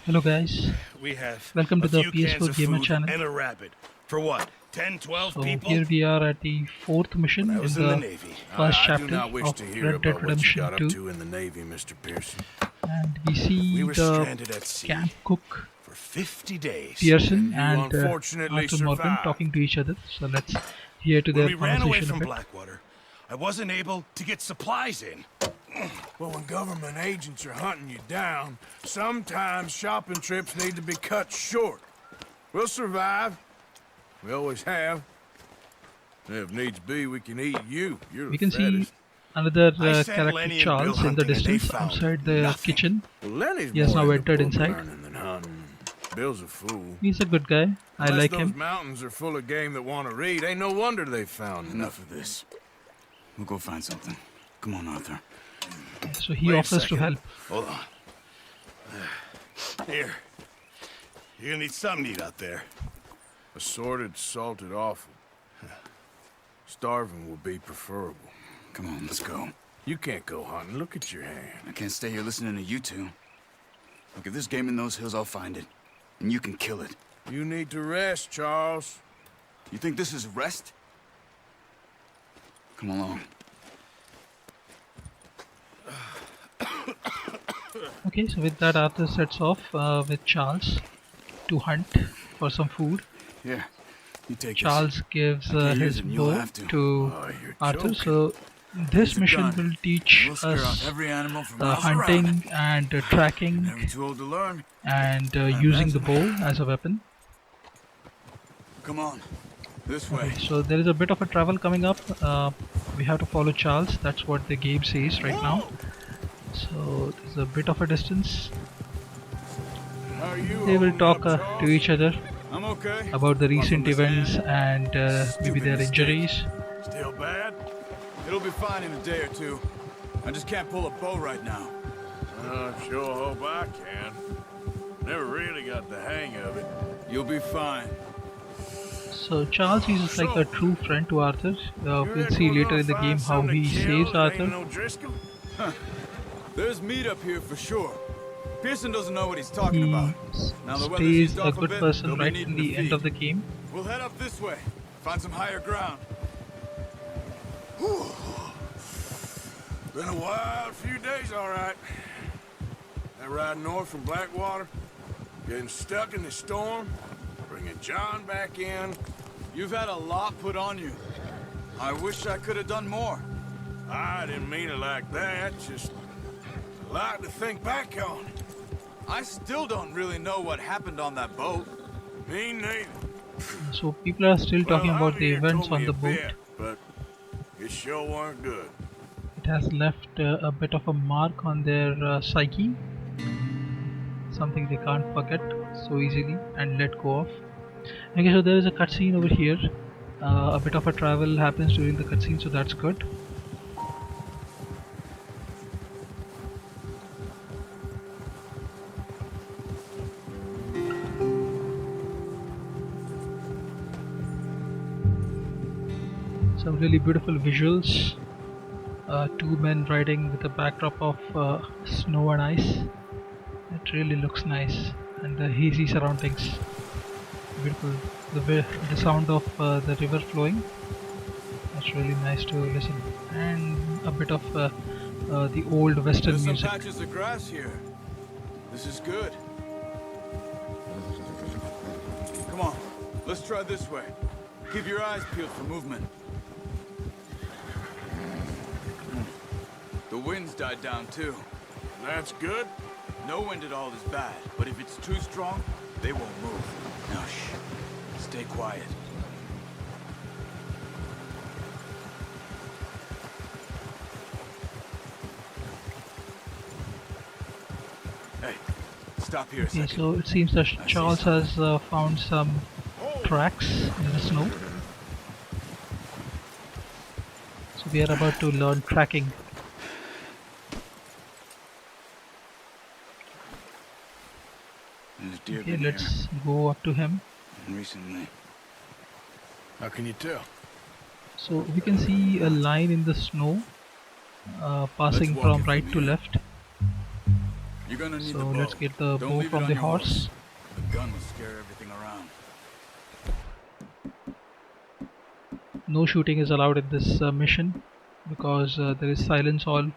Hello guys, We have welcome to a the few cans PS4 of Gamer food channel. and a rabbit. For what? 10, 12 So people? here we are at the fourth When I mission in was in the the Navy. first I do chapter not wish of to hear Red Dead about what you Redemption got up 2, to in the Navy, Mr. Pearson. and we We see were the stranded at sea camp cook for 50 days. Pearson And you and unfortunately Arthur Morgan survived. talking to each other. So let's hear to When their we ran away conversation a from bit. Blackwater, I wasn't able to get supplies in. Well, when government agents are hunting you down, sometimes shopping trips need to be cut short. We'll survive. We always have. If needs be, we can eat you. You're We the can see fattest. another I sent character Lenny and Bill Charles in the hunting and they distance found outside the nothing. kitchen. Well, Lenny's He has more now into entered book inside. learning than hunting. Bill's a fool. He's a good guy. I Unless like those him. mountains are full of game that want to read, ain't no wonder they found Enough of this. We'll go find something. Come on, Arthur. So he Wait a offers to second. help. Hold on. Here. You're gonna need something to eat out there. assorted, salted offal. Starving would be preferable. Come on, let's go. You can't go hunting. Look at your hand. I can't stay here listening to you two. Look, if there's game in those hills, I'll find it. And you can kill it. You need to rest, Charles. You think this is rest? Come along. Okay, so with that, Arthur sets off with Charles to hunt for some food. Here, you take Charles gives can't use his it and you'll bow have to. to Oh, you're Arthur. joking. So this Here's a mission gun. will this. teach We'll scare off us every animal for miles hunting around. and tracking Never too old to learn. and using the bow as a weapon. Come on. This way. Okay, so there is a bit of a travel coming up. We have to follow Charles. That's what the game says right now. So there's a bit of a distance. How are you They will holding talk up, to Charles? each other I'm okay. about the recent From his events hand. and maybe their Stupid mistake. injuries. Still bad? It'll be fine in a day or two. I just can't pull a bow right now. Sure hope I can. Never really got the hang of it. You'll be fine. So Charles is like a true friend to Arthur. We'll see later in the game how he saves Arthur. No Driscoll? There's meat up here for sure. Pearson doesn't know what he's talking He about. Now the weather's stays eased a off good bit, person they'll be right needing in to the end feed. of the game. We'll head up this way. Find some higher ground. Been a wild few days, all right. That ride north from Blackwater, getting stuck in the storm, bringing John back in. You've had a lot put on you. I wish I could have done more. I didn't mean it like that, just a lot to think back on. I still don't really know what happened on that boat. Me neither. So people are still talking Well, about the Javier events told on me the a boat. bit, but it sure weren't good. It has left a bit of a mark on their psyche, something they can't forget so easily and let go of. Okay, so there is a cutscene over here. A bit of a travel happens during the cutscene, so that's good. Some really beautiful visuals. Two men riding with a backdrop of snow and ice. It really looks nice, and the hazy surroundings. Beautiful. The sound of the river flowing. That's really nice to listen. And a bit of the old western There's some music. patches of grass here. This is good. Come on, let's try this way. Keep your eyes peeled for movement. The wind's died down too. That's good. No wind at all is bad, but if it's too strong, they won't move. Now shh. Stay quiet. Hey, stop here a Okay, second. so it seems that see Charles has found some tracks in the snow. So we are about to learn tracking. There's deer Okay, been let's go up to him. here recently. How can you tell? So we can see a line in the snow passing walk from it right from to here. left. You're gonna need So the bow. let's get the Don't bow leave it from on the your horse. The gun will scare everything around. No shooting is allowed in this mission because there is silence all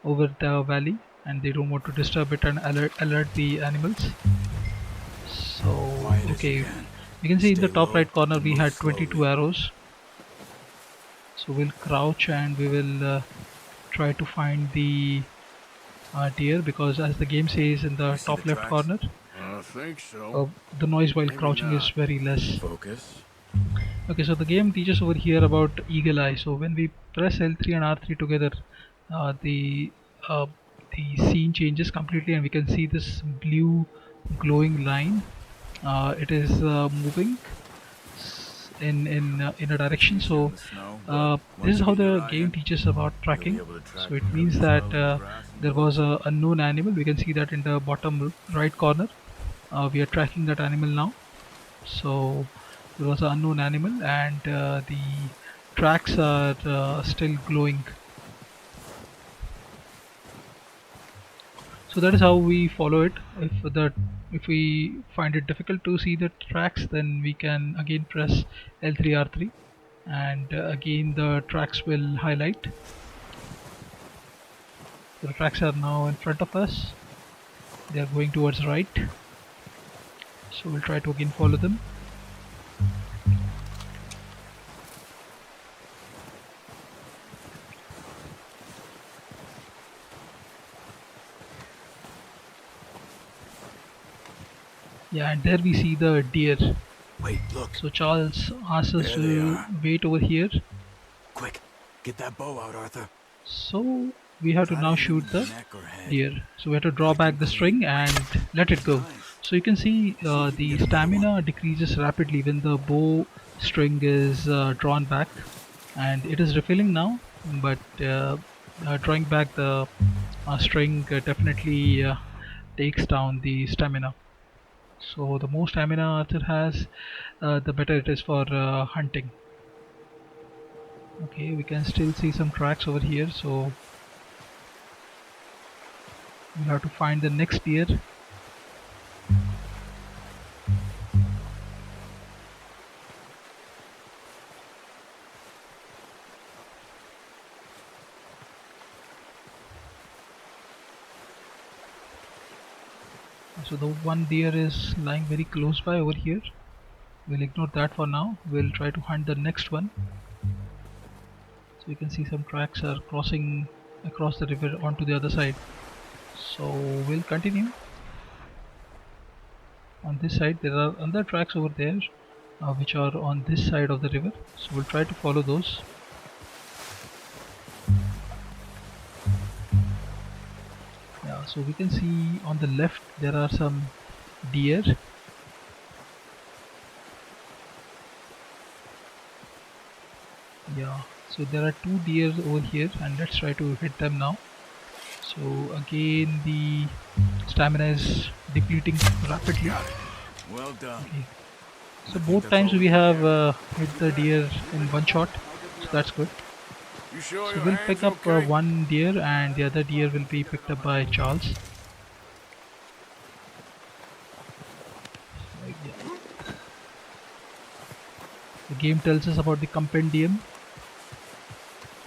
over the valley and they don't want to disturb it and alert the animals. So Quiet as you okay, can. you can see in Stay the top low right corner and we move had slowly. 22 arrows. So we'll crouch and we will try to find the deer, because as the game says in the You see top the left tracks? corner, I think so. the noise while Maybe crouching is not. very less. Focus. Okay, so the game teaches over here about eagle eye. So when we press L3 and R3 together, uh, the uh, the scene changes completely, and we can see this blue glowing line. It is moving in a direction. Easier in So the snow, but this once is you how get your the eye game in, teaches about you'll be tracking. able to track So it the means enemy that trail in the grass and there was bushes. a unknown animal. We can see that in the bottom right corner. We are tracking that animal now. So there was an unknown animal, and the tracks are still glowing. So that is how we follow it. If we find it difficult to see the tracks, then we can again press L3 R3, and again the tracks will highlight. The tracks are now in front of us. They are going towards right. So we'll try to again follow them. Yeah, and there we see the deer. Wait, look. So Charles asks us There they to are. wait over here. Quick, get that bow out, Arthur. So we have to Try now to hit shoot him in the the neck or head. deer. So we have to draw back the string and let it go. Nice. So you can see See if you can the get another stamina decreases rapidly when the bow string is drawn back, and it is refilling now, but drawing back the string definitely takes down the stamina. So the more stamina Arthur has, the better it is for hunting. Okay, we can still see some tracks over here, so we'll have to find the next deer. So the one deer is lying very close by over here. We'll ignore that for now. We'll try to hunt the next one. So you can see some tracks are crossing across the river onto the other side. So we'll continue. On this side there are other tracks over there which are on this side of the river. So we'll try to follow those. Yeah, so we can see on the left there are some deer. Yeah, so there are two deer over here, and let's try to hit them now. So again the stamina is depleting rapidly. Well done. Okay. So both times we have hit the deer in one shot, so that's good. You sure So your we'll hand's pick up okay? one deer, and the other deer will be picked up by Charles. Yeah. The game tells us about the compendium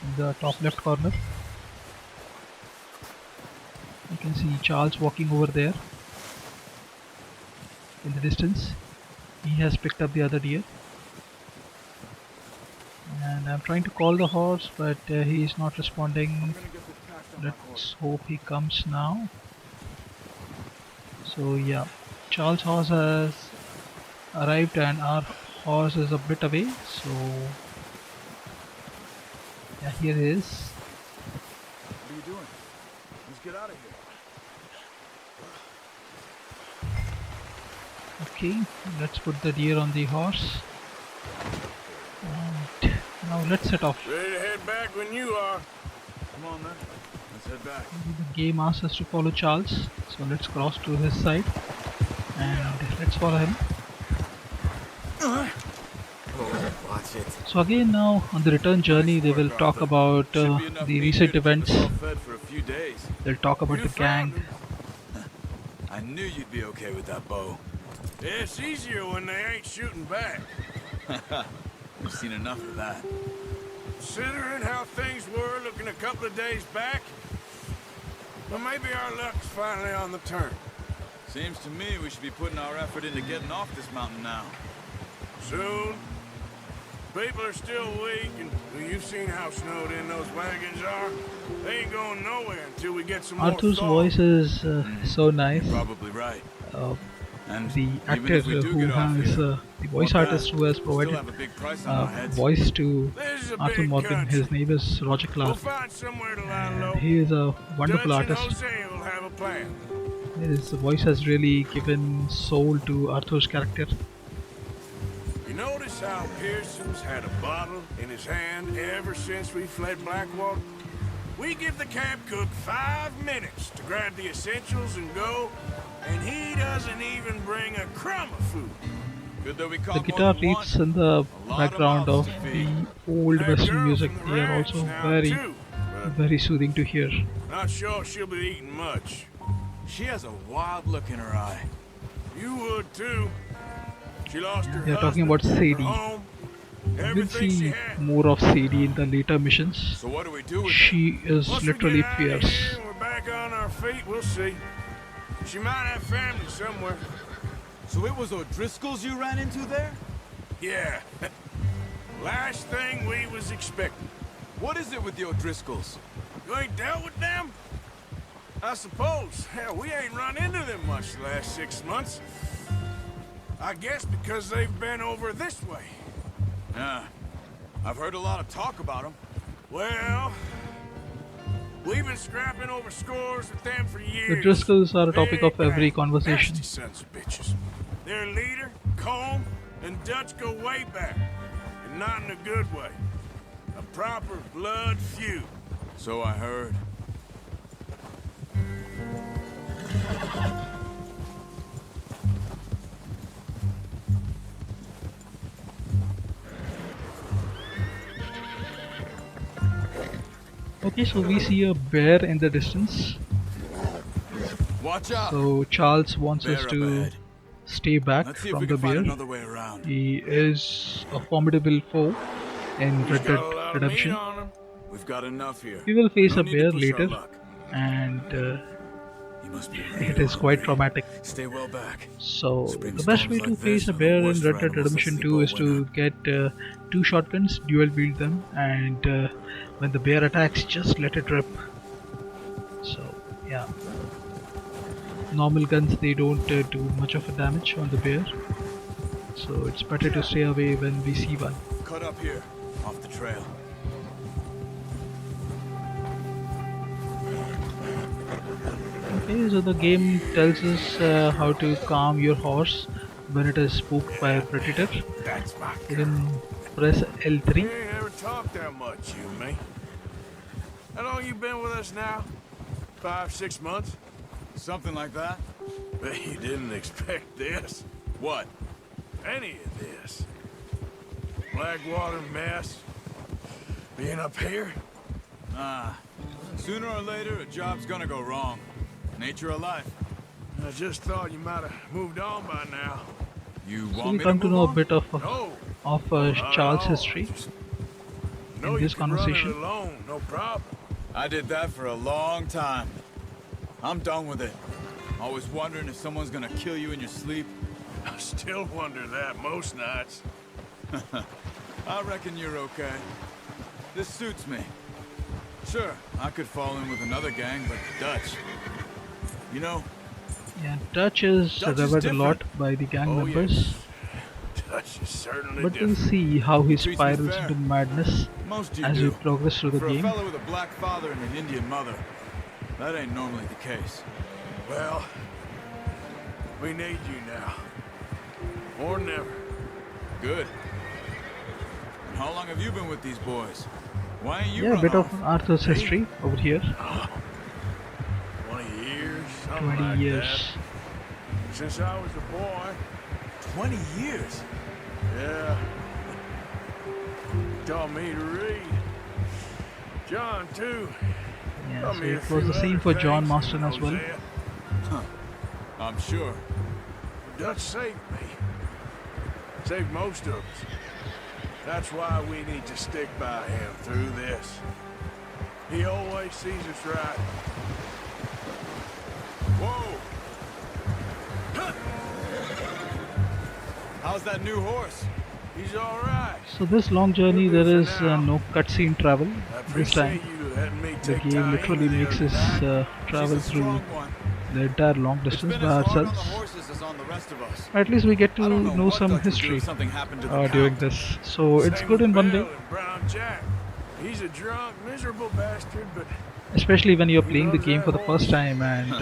in the top left corner. You can see Charles walking over there in the distance. He has picked up the other deer. And I'm trying to call the horse, but he is not responding. Let's hope he comes now. So yeah, Charles' horse has arrived and our horse is a bit away. So yeah, here he is. What are you doing? Let's get out of here. Okay, let's put the deer on the horse. And now let's set off. Ready to head back when you are. Come on, then. Let's head back. The game asks us to follow Charles, so let's cross to his side and let's follow him. Watch it. So again now on the return journey they will talk about Should be enough the meat here recent to keep us events. all fed for a few days. They'll talk about You the gang. found him. knew you'd be okay with that bow. It's easier when they ain't shooting back. We've seen enough of that. Considering how things were looking a couple of days back, well, maybe our luck's finally on the turn. Seems to me we should be putting our effort into getting off this mountain now. Soon. People are still weak, and well, you've seen how snowed in those wagons are. They ain't going nowhere until we get some Arthur's more thaw. voice is so nice. Probably right. And The even actor if we do who get off has here, the voice what artist then? who has Still provided have a big price on our heads. voice to This is a Arthur big Morgan. country. His name is Roger We'll Clark, find somewhere to lie and low. he is a wonderful Dutch and artist. Jose will have a plan. His voice has really given soul to Arthur's character. You notice how Pearson's had a bottle in his hand ever since we fled Blackwater? We give the camp cook 5 minutes to grab the essentials and go, and he doesn't even bring a crumb of food. Good that we The caught guitar more than leads one. in the lot background of of mouths to the feed. old That western girl music. from the They are ranch also now, very, too, but very soothing to hear. not sure she'll be eating much. She has a wild look in her eye. You would too. She lost her They are talking about husband, her Sadie. home, We'll everything she see had. more of Sadie in the later missions. So what do we do with her? She is Once we literally get out of fierce. here and we're back on our feet, we'll see. She might have family somewhere. So it was O'Driscoll's you ran into there? Yeah. Last thing we was expecting. What is it with the O'Driscolls? You ain't dealt with them? I suppose. Hell, we ain't run into them much the last 6 months. I guess because they've been over this way. Yeah. I've heard a lot of talk about them. Well, we've been scrapping over scores with them for years. The Driscolls are a topic of Big, every bad, conversation. nasty sons of bitches. Their leader, Colm, and Dutch go way back. And not in a good way. A proper blood feud. So I heard. Okay, so we see a bear in the distance. Watch out! So Charles wants us Bear to ahead. stay back Let's see if from we the can find bear. another way around. He is a formidable foe in He's Red got a Dead lot of meat Redemption. on him. We've got enough here. We will face No a need to bear push our later, luck. and He must be it is quite traumatic. Stay well back. So Spring the best way storms to like face this a are the bear in worst Red for Dead animals that Redemption sleep 2 all is to get 2 shotguns, dual wield them, and when the bear attacks, just let it rip. So yeah, normal guns, they don't do much of a damage on the bear, so it's better to stay away when we see one. Cut up here, off the trail. Okay, so the game tells us how to calm your horse when it is spooked by a predator. That's my You girl. can press L3. We ain't ever talked that much, you and me. How long you been with us now? 5, 6 months? Something like that? Bet you didn't expect this. What? Any of this. Blackwater mess. Being up here? Ah. Sooner or later, a job's gonna go wrong. Nature of life. I just thought you might have moved on by now. You So want we me come to to move know a on? bit of No. Charles' no, history just know in you this can run it conversation. alone, no problem. I did that for a long time. I'm done with it. Always wondering if someone's gonna kill you in your sleep. I still wonder that most nights. I reckon you're okay. This suits me. Sure, I could fall in with another gang, but Dutch. You know, Yeah, Dutch is Dutch is revered a lot different. by the gang Oh, members, yes. Dutch is certainly but we'll different. see how he Treats me spirals fair. into madness most you as do. we progress through the For a game. fellow with a black father and an Indian mother, that ain't normally the case. Well, we need you now. More than ever. Good. And how long have you been with these boys? Why ain't you Yeah, a run bit off? of Arthur's history over here. 20 years, something 20 like years. that. Since I was a boy. 20 years? Yeah. Taught me to read. John, too. Yeah, Taught so me a it was few the same other for John things, Marston as well. Hosea. I'm sure. Dutch saved me. Saved most of us. That's why we need to stick by him through this. He always sees us right. Whoa! How's that new horse? He's all right. So this long journey, there is no cutscene travel I this time. appreciate you letting me The take game time literally the makes other us night. travel She's a through strong one. the entire long It's distance been by as hard on the ourselves. horses as on the rest of us. At least we get to I don't know know what some Dutch would do history if something happened to the during Count. this. So it's Same good with in one Bill way, and Brown Jack. He's a drunk, miserable bastard, but especially when you're He playing the loves game that for the first horse. time and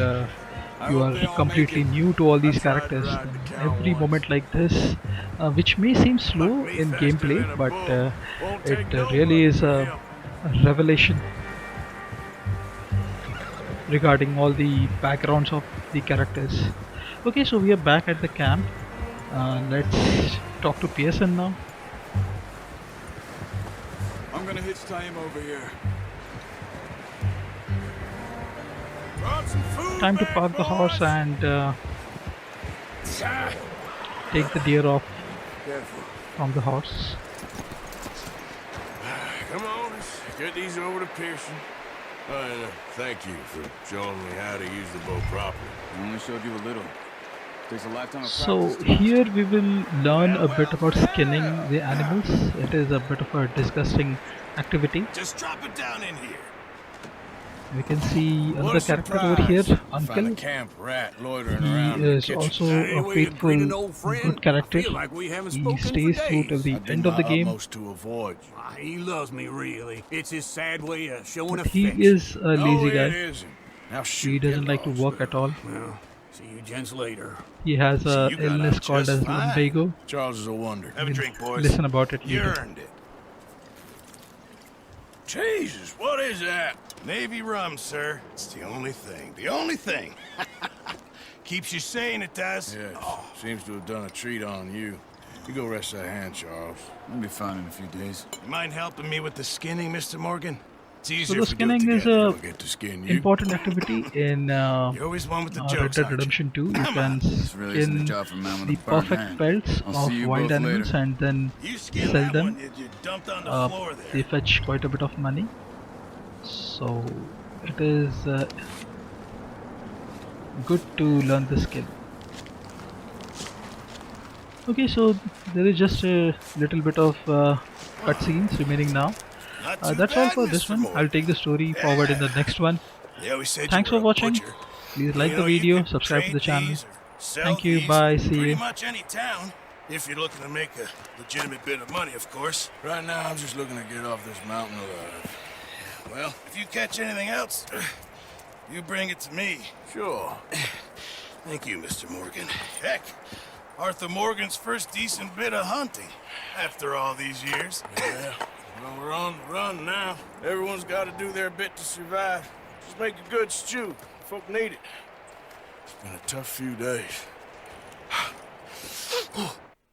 I you hope they are all completely make it. new to all these I tried to characters. ride the Then Count every once. moment like this, which may seem slow me in faster gameplay, than a but bull. Won't it take nobody really is but a him. revelation regarding all the backgrounds of the characters. Okay, so we are back at the camp. Let's talk to Pearson now. I'm gonna hitch tie him over here. Brought some food Time to back, park the horse boys. and Ah, take the deer off careful. from the horse. Come on, let's get these over to Pearson. And thank you for showing me how to use the bow properly. I only showed you a little. Takes a lifetime of So practice to here we will learn a bit about skinning the animals. It is a bit of a disgusting activity. Just drop it down in here. We can see What another a character surprise. over here, Find a Uncle. camp rat loitering He around in the is kitchen. also a faithful, good character. He stays through till the I do end of the my game. utmost to avoid. He loves me, really. It's his sad way of showing But he affection. is a No, lazy it guy. isn't. Now shoot, He doesn't get like to lost. work at all. Well, see you gents later. He has a you got illness out called just as fine. lumbago. Charles is a wonder. Have a drink, boys. Listen about it You later. earned it. Jesus, what is that? Navy rum, sir. It's the only thing. The only thing. Keeps you sane, it does. Yes, seems to have done a treat on you. You go rest that hand, Charles. I'll be fine in a few days. You mind helping me with the skinning, Mr. Morgan? It's So easier the if we do it skinning is together. a I'll get to skin you. important activity in You're always one with the Red jokes, Dead aren't you? Redemption 2. You can This really isn't a skin job for a man with the a burnt perfect hand. pelts I'll see of you wild both animals later. and then You skinned sell that them. one you dumped on the floor there. They fetch quite a bit of money. So it is good to learn the skill. Okay, so there is just a little bit of cutscenes remaining now. Not too That's all bad, for this Mr. one. Morgan. I'll take the story forward in the next one. They always said Thanks you were for a watching. butcher. Please like You the know, you video, could subscribe to trade the channel. these or sell Thank you, these bye, in see pretty you. much any town. If you're looking to make a legitimate bit of money, of course. Right now, I'm just looking to get off this mountain alive. Well, if you catch anything else, you bring it to me. Sure. Thank you, Mr. Morgan. Heck, Arthur Morgan's first decent bit of hunting after all these years. Yeah. Well, we're on the run now. Everyone's got to do their bit to survive. Just make a good stew. Folk need it. It's been a tough few days.